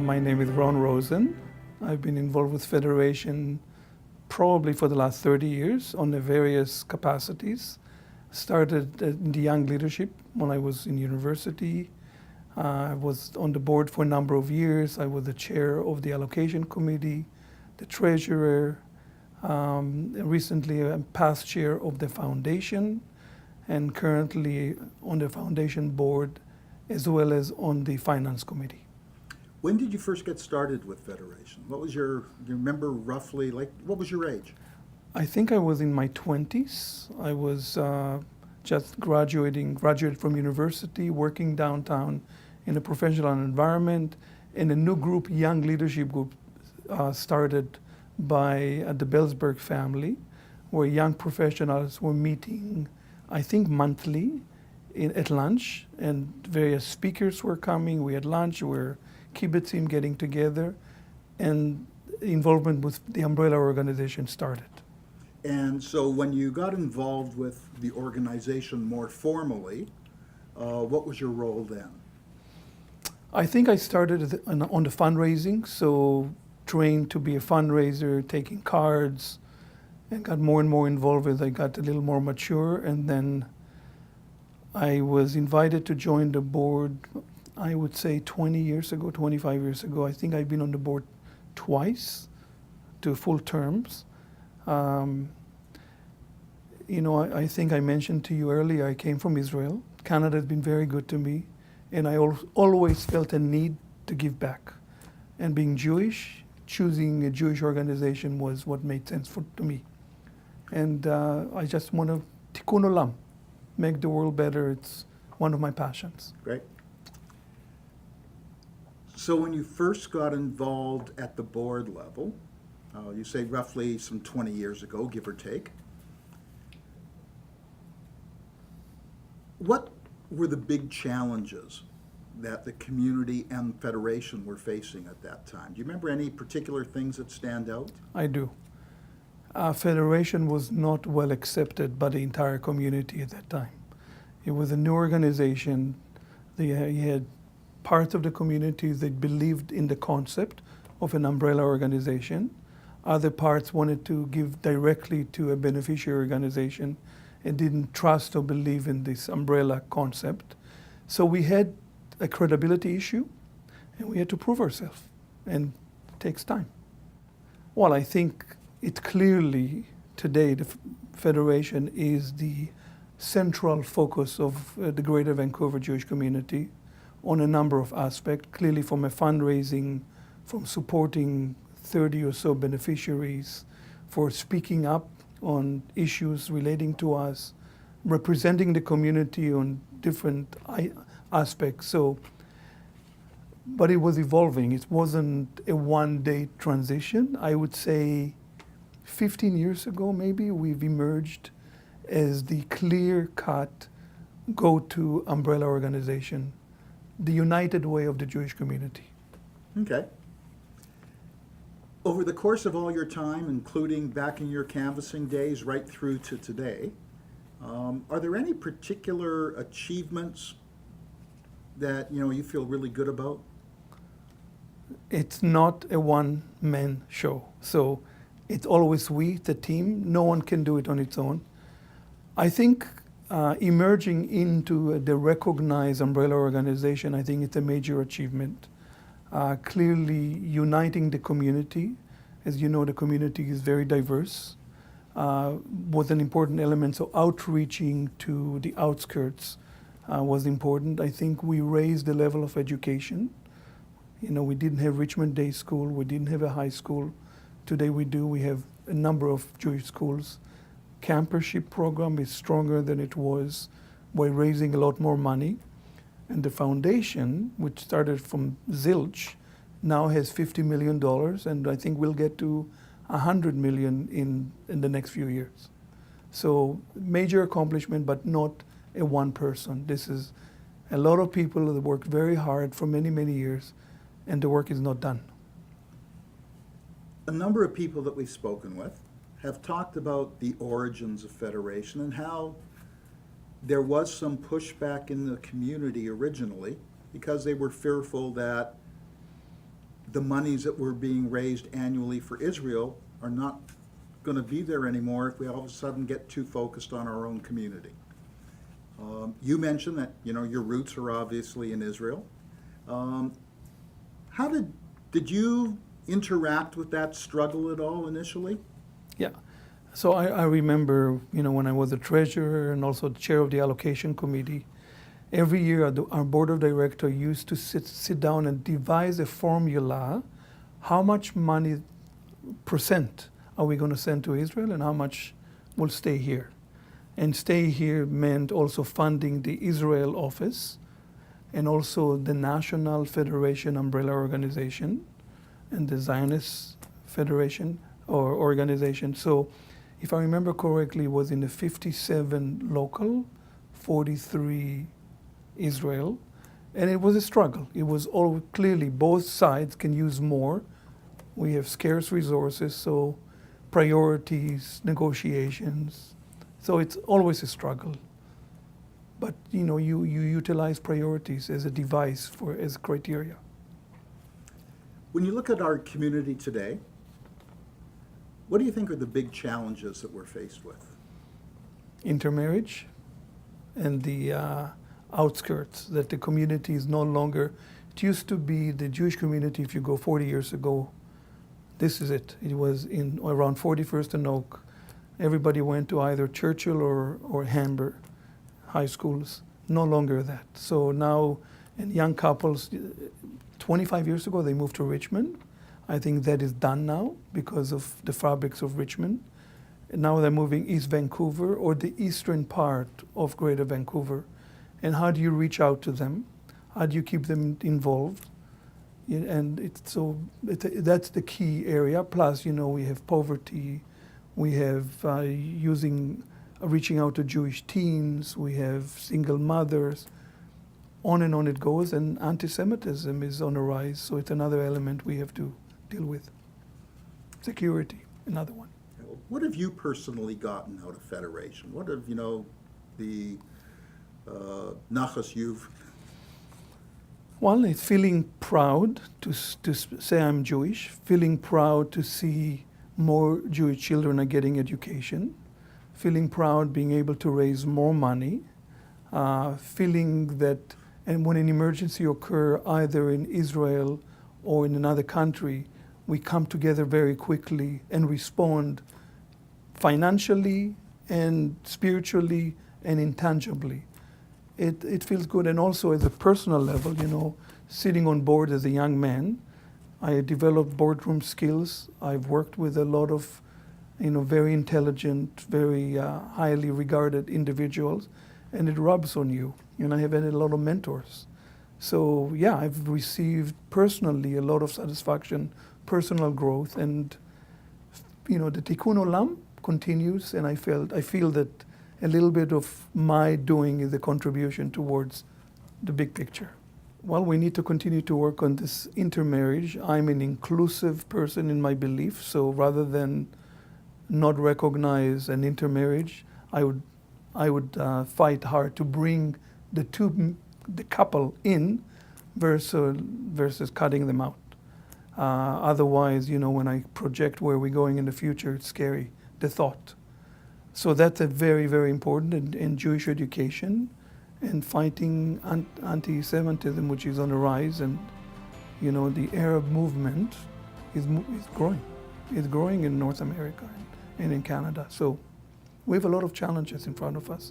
My name is Rozen. I've been involved with Federation probably for the last 30 years on the various capacities. Started in the young leadership when I was in university. I was on the board for a number of years. I was the chair of the allocation committee, the treasurer, recently a past chair of the foundation, and currently on the foundation board as well as on the finance committee. When did you first get started with Federation? What was do you remember roughly, what was your age? I think I was in my 20s. I was just graduated from university, working downtown in a professional environment, and a new group, young leadership group, started by the Bellsberg family, where young professionals were meeting, I think monthly, at lunch, and various speakers were coming. We had lunch, we were kibbutzim getting together, and involvement with the umbrella organization started. And so when you got involved with the organization more formally, what was your role then? I think I started on the fundraising, so trained to be a fundraiser, taking cards, and got more and more involved as I got a little more mature. And then I was invited to join the board, I would say 20 years ago, 25 years ago. I think I've been on the board twice to full terms. I think I mentioned to you earlier, I came from Israel. Canada has been very good to me, and I always felt a need to give back. And being Jewish, choosing a Jewish organization was what made sense to me. And I just want to tikkun olam, make the world better. It's one of my passions. Great. So when you first got involved at the board level, you say roughly some 20 years ago, give or take, what were the big challenges that the community and Federation were facing at that time? Do you remember any particular things that stand out? I do. Federation was not well accepted by the entire community at that time. It was a new organization. You had parts of the community that believed in the concept of an umbrella organization. Other parts wanted to give directly to a beneficiary organization and didn't trust or believe in this umbrella concept. So we had a credibility issue, and we had to prove ourselves, and it takes time. Well, I think it clearly today the Federation is the central focus of the Greater Vancouver Jewish community on a number of aspects, clearly from a fundraising, from supporting 30 or so beneficiaries, for speaking up on issues relating to us, representing the community on different aspects. But it was evolving. It wasn't a one-day transition. I would say 15 years ago, maybe, we've emerged as the clear-cut go-to umbrella organization, the united way of the Jewish community. Okay. Over the course of all your time, including back in your canvassing days right through to today, are there any particular achievements that you feel really good about? It's not a one-man show. So it's always we, the team. No one can do it on its own. I think emerging into the recognized umbrella organization, I think it's a major achievement. Clearly uniting the community. As you know, the community is very diverse. Was an important element, so outreaching to the outskirts was important. I think we raised the level of education. We didn't have Richmond Day School, we didn't have a high school. Today we do. We have a number of Jewish schools. Campership program is stronger than it was. We're raising a lot more money. And the foundation, which started from zilch, now has $50 million, and I think we'll get to $100 million in the next few years. So major accomplishment, but not a one person. This is a lot of people that worked very hard for many, many years, and the work is not done. A number of people that we've spoken with have talked about the origins of Federation and how there was some pushback in the community originally because they were fearful that the monies that were being raised annually for Israel are not going to be there anymore if we all of a sudden get too focused on our own community. You mentioned that your roots are obviously in Israel. How did you interact with that struggle at all initially? Yeah. So I remember, when I was the treasurer and also the chair of the allocation committee, every year our board of directors used to sit down and devise a formula, how much money percent are we going to send to Israel and how much will stay here. And stay here meant also funding the Israel office and also the National Federation umbrella organization and the Zionist Federation or organization. So if I remember correctly, it was in the 57 local, 43 Israel, and it was a struggle. It was all clearly both sides can use more. We have scarce resources, so priorities, negotiations. So it's always a struggle. But you utilize priorities as a device as criteria. When you look at our community today, what do you think are the big challenges that we're faced with? Intermarriage and the outskirts, that the community is no longer, it used to be the Jewish community, if you go 40 years ago, this is it. It was in around 41st and Oak. Everybody went to either Churchill or Hamburg high schools. No longer that. So now, and young couples, 25 years ago, they moved to Richmond. I think that is done now because of the fabrics of Richmond. And now they're moving East Vancouver or the eastern part of Greater Vancouver. And how do you reach out to them? How do you keep them involved? And that's the key area. Plus, we have poverty. We have reaching out to Jewish teens. We have single mothers. On and on it goes. And anti-Semitism is on the rise. So it's another element we have to deal with. Security, another one. What have you personally gotten out of Federation? What have, the nachas you've... Well, it's feeling proud to say I'm Jewish, feeling proud to see more Jewish children are getting education, feeling proud being able to raise more money, feeling that, and when an emergency occurs either in Israel or in another country, we come together very quickly and respond financially and spiritually and intangibly. It feels good. And also at the personal level, sitting on board as a young man, I developed boardroom skills. I've worked with a lot of, very intelligent, very highly regarded individuals, and it rubs on you. I have had a lot of mentors. So yeah, I've received personally a lot of satisfaction, personal growth, and the Tikkun Olam continues, and I feel that a little bit of my doing is a contribution towards the big picture. Well, we need to continue to work on this intermarriage. I'm an inclusive person in my belief, so rather than not recognize an intermarriage, I would fight hard to bring the couple in versus cutting them out. Otherwise, when I project where we're going in the future, it's scary, the thought. So that's a very, very important in Jewish education and fighting anti-Semitism, which is on the rise. And, the Arab movement is growing. It's growing in North America and in Canada. So we have a lot of challenges in front of us.